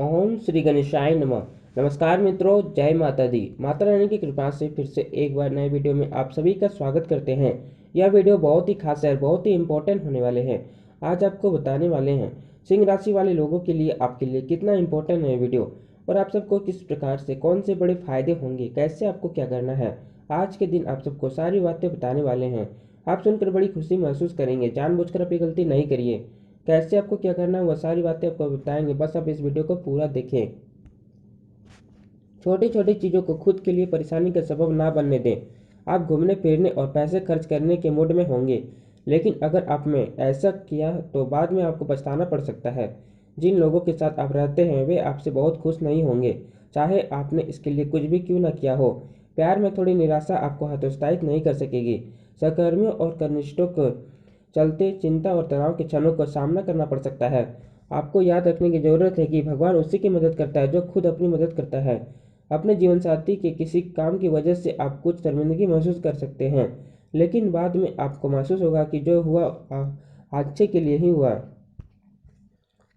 ओम श्री गणेशाय नमः। नमस्कार मित्रों, जय माता दी। माता रानी की कृपा से फिर से एक बार नए वीडियो में आप सभी का स्वागत करते हैं। यह वीडियो बहुत ही खास है, बहुत ही इम्पोर्टेंट होने वाले हैं। आज आपको बताने वाले हैं सिंह राशि वाले लोगों के लिए आपके लिए कितना इम्पोर्टेंट है वीडियो, और आप सबको किस प्रकार से कौन से बड़े फायदे होंगे, कैसे आपको क्या करना है। आज के दिन आप सबको सारी बातें बताने वाले हैं। आप सुनकर बड़ी खुशी महसूस करेंगे। जानबूझकर आप ये गलती नहीं करिए। कैसे आपको क्या करना है वह सारी बातें आपको बताएंगे, बस आप इस वीडियो को पूरा देखें। छोटी छोटी चीज़ों को खुद के लिए परेशानी का सबब ना बनने दें। आप घूमने फिरने और पैसे खर्च करने के मूड में होंगे, लेकिन अगर आपने ऐसा किया तो बाद में आपको पछताना पड़ सकता है। जिन लोगों के साथ आप रहते हैं वे आपसे बहुत खुश नहीं होंगे, चाहे आपने इसके लिए कुछ भी क्यों ना किया हो। प्यार में थोड़ी निराशा आपको हतोत्साहित नहीं कर सकेगी। सहकर्मियों और कनिष्ठों को चलते चिंता और तनाव के क्षणों का सामना करना पड़ सकता है। आपको याद रखने की जरूरत है कि भगवान उसी की मदद करता है जो खुद अपनी मदद करता है। अपने जीवनसाथी के किसी काम की वजह से आप कुछ शर्मिंदगी महसूस कर सकते हैं, लेकिन बाद में आपको महसूस होगा कि जो हुआ अच्छे के लिए ही हुआ।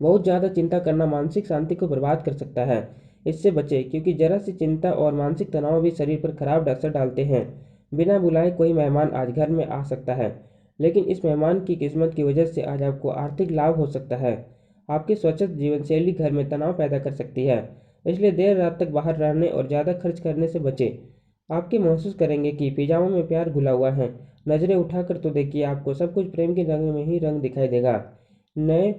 बहुत ज़्यादा चिंता करना मानसिक शांति को बर्बाद कर सकता है। इससे बचें, क्योंकि जरा सी चिंता और मानसिक तनाव भी शरीर पर खराब असर डालते हैं। बिना बुलाए कोई मेहमान आज घर में आ सकता है, लेकिन इस मेहमान की किस्मत की वजह से आज आपको आर्थिक लाभ हो सकता है। आपकी स्वच्छत जीवनशैली घर में तनाव पैदा कर सकती है, इसलिए देर रात तक बाहर रहने और ज़्यादा खर्च करने से बचें। आपके महसूस करेंगे कि पिजामा में प्यार घुला हुआ है। नज़रें उठाकर तो देखिए, आपको सब कुछ प्रेम के रंग में ही रंग दिखाई देगा। नए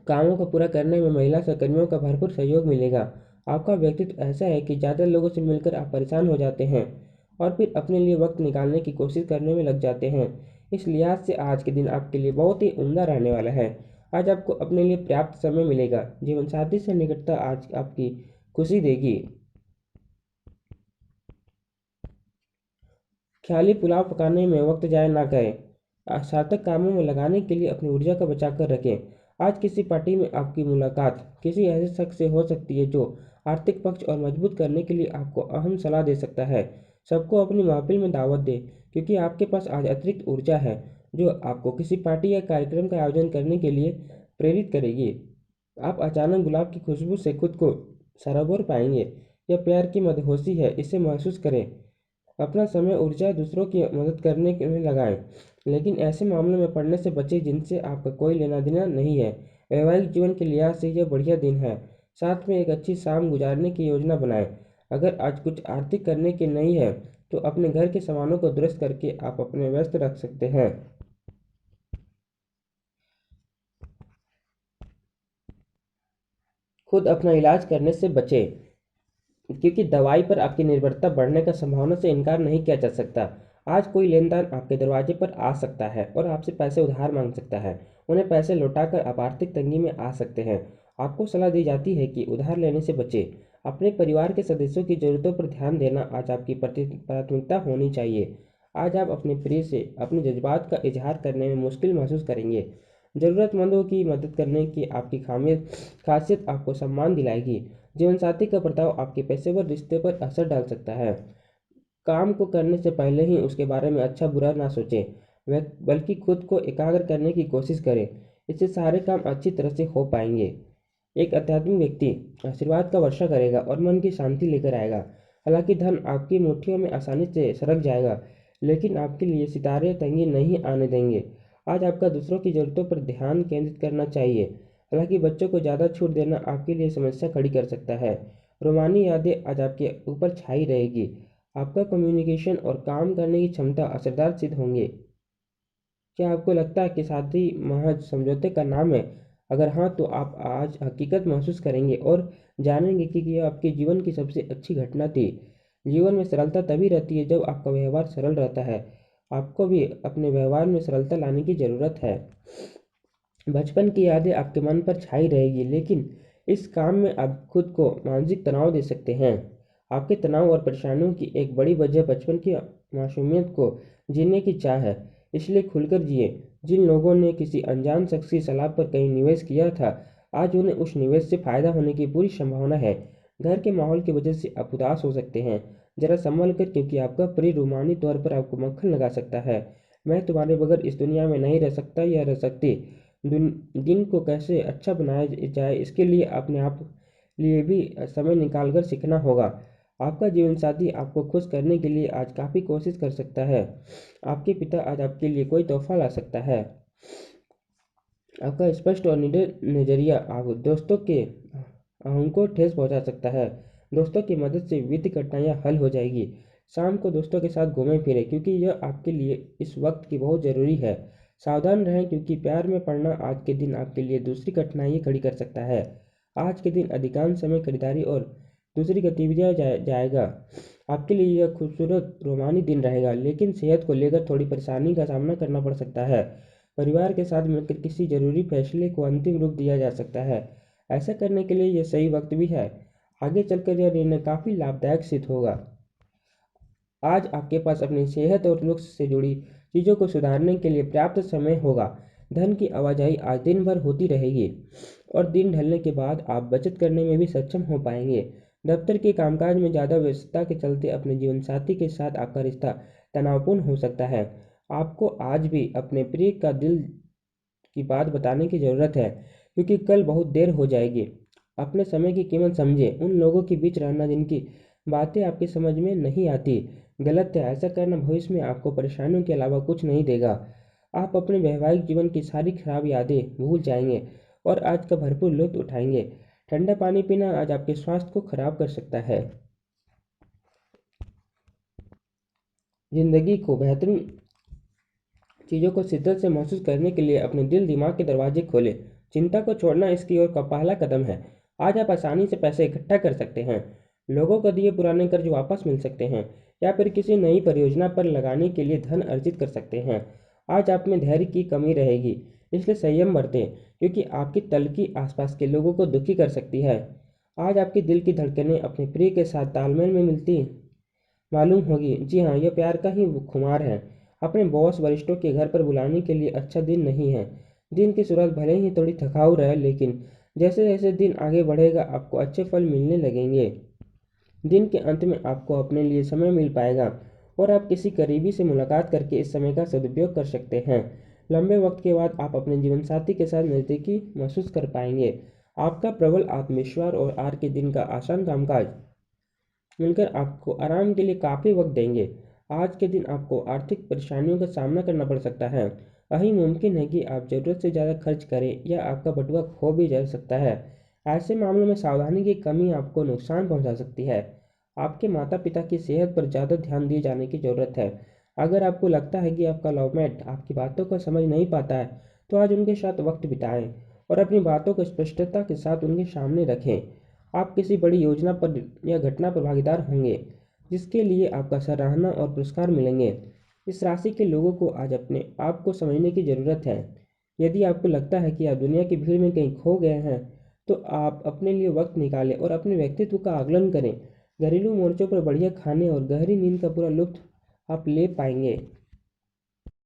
कामों को पूरा करने में महिला सहकर्मियों का भरपूर सहयोग मिलेगा। आपका व्यक्तित्व ऐसा है कि ज़्यादा लोगों से मिलकर आप परेशान हो जाते हैं और फिर अपने लिए वक्त निकालने की कोशिश करने में लग जाते हैं। इस लिहाज से आज के दिन आपके लिए बहुत ही उम्दा रहने वाला है। आज आपको अपने लिए पर्याप्त समय मिलेगा। जीवन साथी से निकटता आज आपकी खुशी देगी। ख्याली पुलाव पकाने में वक्त जाया ना करें। सार्थक कामों में लगाने के लिए अपनी ऊर्जा का बचा कर रखें। आज किसी पार्टी में आपकी मुलाकात किसी ऐसे शख्स से हो सकती है जो आर्थिक पक्ष और मजबूत करने के लिए आपको अहम सलाह दे सकता है। सबको अपनी महफिल में दावत दें, क्योंकि आपके पास आज अतिरिक्त ऊर्जा है जो आपको किसी पार्टी या कार्यक्रम का आयोजन करने के लिए प्रेरित करेगी। आप अचानक गुलाब की खुशबू से खुद को सराबोर पाएंगे। यह प्यार की मदहोशी है, इसे महसूस करें। अपना समय ऊर्जा दूसरों की मदद करने में लगाएं, लेकिन ऐसे मामलों में पड़ने से बचें जिनसे आपका कोई लेना देना नहीं है। वैवाहिक जीवन के लिहाज से यह बढ़िया दिन है। साथ में एक अच्छी शाम गुजारने की योजना बनाएं। अगर आज कुछ आर्थिक करने की नहीं है तो अपने घर के सामानों को दुरुस्त करके आप अपने व्यस्त रख सकते हैं। खुद अपना इलाज करने से बचें, क्योंकि दवाई पर आपकी निर्भरता बढ़ने का संभावना से इनकार नहीं किया जा सकता। आज कोई लेनदार आपके दरवाजे पर आ सकता है और आपसे पैसे उधार मांग सकता है। उन्हें पैसे लौटाकर आप आर्थिक तंगी में आ सकते हैं। आपको सलाह दी जाती है कि उधार लेने से बचें। अपने परिवार के सदस्यों की जरूरतों पर ध्यान देना आज आपकी प्राथमिकता होनी चाहिए। आज आप अपने प्रिय से अपने जज्बात का इजहार करने में मुश्किल महसूस करेंगे। ज़रूरतमंदों की मदद करने की आपकी खासियत आपको सम्मान दिलाएगी। जीवनसाथी का बर्ताव आपके पेशेवर रिश्ते पर असर डाल सकता है। काम को करने से पहले ही उसके बारे में अच्छा बुरा ना सोचें, वह बल्कि खुद को एकाग्र करने की कोशिश करें। इससे सारे काम अच्छी तरह से हो पाएंगे। एक आध्यात्मिक व्यक्ति आशीर्वाद का वर्षा करेगा और मन की शांति लेकर आएगा। हालांकि धन आपकी मुट्ठियों में आसानी से सरक जाएगा, लेकिन आपके लिए सितारे तंगी नहीं आने देंगे। आज आपका दूसरों की ज़रूरतों पर ध्यान केंद्रित करना चाहिए। हालांकि बच्चों को ज़्यादा छूट देना आपके लिए समस्या खड़ी कर सकता है। रोमानी यादें आज आपके ऊपर छाई रहेगी। आपका कम्युनिकेशन और काम करने की क्षमता असरदार सिद्ध होंगे। क्या आपको लगता है कि शादी महज समझौते का नाम है? अगर हाँ, तो आप आज हकीकत महसूस करेंगे और जानेंगे कि यह आपके जीवन की सबसे अच्छी घटना थी। जीवन में सरलता तभी रहती है जब आपका व्यवहार सरल रहता है। आपको भी अपने व्यवहार में सरलता लाने की ज़रूरत है। बचपन की यादें आपके मन पर छाई रहेगी, लेकिन इस काम में आप खुद को मानसिक तनाव दे सकते हैं। आपके तनाव और परेशानियों की एक बड़ी वजह बचपन की मासूमियत को जीने की चाह है, इसलिए खुलकर जिए। जिन लोगों ने किसी अनजान शख्स की सलाह पर कहीं निवेश किया था, आज उन्हें उस निवेश से फायदा होने की पूरी संभावना है। घर के माहौल की वजह से आप उदास हो सकते हैं। जरा संभल कर, क्योंकि आपका प्रिय रूमानी तौर पर आपको मक्खन लगा सकता है। मैं तुम्हारे बगैर इस दुनिया में नहीं रह सकता या रह सकती। दिन को कैसे अच्छा बनाया जाए, इसके लिए अपने आप लिए भी समय निकालकर सीखना होगा। आपका जीवनसाथी आपको खुश करने के लिए आज काफ़ी कोशिश कर सकता है। आपके पिता आज आपके लिए कोई तोहफा ला सकता है। आपका स्पष्ट और निडर नज़रिया आप दोस्तों के उनको ठेस पहुंचा सकता है। दोस्तों की मदद से वित्तीय कठिनाइयाँ हल हो जाएगी। शाम को दोस्तों के साथ घूमें फिरें क्योंकि यह आपके लिए इस वक्त की बहुत ज़रूरी है। सावधान रहें क्योंकि प्यार में पड़ना आज के दिन आपके लिए दूसरी कठिनाइयाँ खड़ी कर सकता है। आज के दिन अधिकांश समय खरीदारी और दूसरी गतिविधियाँ जाएगा। आपके लिए यह खूबसूरत रोमानी दिन रहेगा, लेकिन सेहत को लेकर थोड़ी परेशानी का सामना करना पड़ सकता है। परिवार के साथ मिलकर किसी जरूरी फैसले को अंतिम रूप दिया जा सकता है। ऐसा करने के लिए यह सही वक्त भी है। आगे चलकर यह निर्णय काफ़ी लाभदायक सिद्ध होगा। आज आपके पास अपनी सेहत और लुक्स से जुड़ी चीज़ों को सुधारने के लिए पर्याप्त समय होगा। धन की आवाजाही आज दिन भर होती रहेगी और दिन ढलने के बाद आप बचत करने में भी सक्षम हो पाएंगे। दफ्तर के कामकाज में ज़्यादा व्यस्तता के चलते अपने जीवनसाथी के साथ आपका रिश्ता तनावपूर्ण हो सकता है। आपको आज भी अपने प्रिय का दिल की बात बताने की ज़रूरत है क्योंकि कल बहुत देर हो जाएगी। अपने समय की कीमत समझें। उन लोगों के बीच रहना जिनकी बातें आपकी समझ में नहीं आती गलत है। ऐसा करना भविष्य में आपको परेशानियों के अलावा कुछ नहीं देगा। आप अपने वैवाहिक जीवन की सारी खराब यादें भूल जाएंगे और आज का भरपूर लुत्फ उठाएंगे। ठंडा पानी पीना आज आपके स्वास्थ्य को खराब कर सकता है। जिंदगी को बेहतरीन चीज़ों को शिद्दत से महसूस करने के लिए अपने दिल दिमाग के दरवाजे खोलें। चिंता को छोड़ना इसकी ओर का पहला कदम है। आज आप आसानी से पैसे इकट्ठा कर सकते हैं, लोगों को दिए पुराने कर्ज वापस मिल सकते हैं या फिर किसी नई परियोजना पर लगाने के लिए धन अर्जित कर सकते हैं। आज आप में धैर्य की कमी रहेगी, इसलिए संयम बरतें क्योंकि आपकी तल्खी आसपास के लोगों को दुखी कर सकती है। आज आपके दिल की धड़कनें अपने प्रिय के साथ तालमेल में मिलती मालूम होगी। जी हाँ, यह प्यार का ही खुमार है। अपने बॉस वरिष्ठों के घर पर बुलाने के लिए अच्छा दिन नहीं है। दिन की शुरुआत भले ही थोड़ी थकाऊ रहे, लेकिन जैसे जैसे दिन आगे बढ़ेगा आपको अच्छे फल मिलने लगेंगे। दिन के अंत में आपको अपने लिए समय मिल पाएगा और आप किसी करीबी से मुलाकात करके इस समय का सदुपयोग कर सकते हैं। लंबे वक्त के बाद आप अपने जीवनसाथी के साथ नज़दीकी महसूस कर पाएंगे। आपका प्रबल आत्मविश्वास और आज के दिन का आसान कामकाज मिलकर आपको आराम के लिए काफ़ी वक्त देंगे। आज के दिन आपको आर्थिक परेशानियों का सामना करना पड़ सकता है। वहीं मुमकिन है कि आप ज़रूरत से ज़्यादा खर्च करें या आपका बटुआ खो भी जा सकता है। ऐसे मामलों में सावधानी की कमी आपको नुकसान पहुंचा सकती है। आपके माता पिता की सेहत पर ज़्यादा ध्यान दिए जाने की ज़रूरत है। अगर आपको लगता है कि आपका लवमेट आपकी बातों को समझ नहीं पाता है तो आज उनके साथ वक्त बिताएं और अपनी बातों को स्पष्टता के साथ उनके सामने रखें। आप किसी बड़ी योजना पर या घटना पर भागीदार होंगे जिसके लिए आपका सराहना और पुरस्कार मिलेंगे। इस राशि के लोगों को आज अपने आप को समझने की ज़रूरत है। यदि आपको लगता है कि आप दुनिया की भीड़ में कहीं खो गए हैं तो आप अपने लिए वक्त निकालें और अपने व्यक्तित्व का आकलन करें। घरेलू मोर्चों पर बढ़िया खाने और गहरी नींद का पूरा लुत्फ आप ले पाएंगे।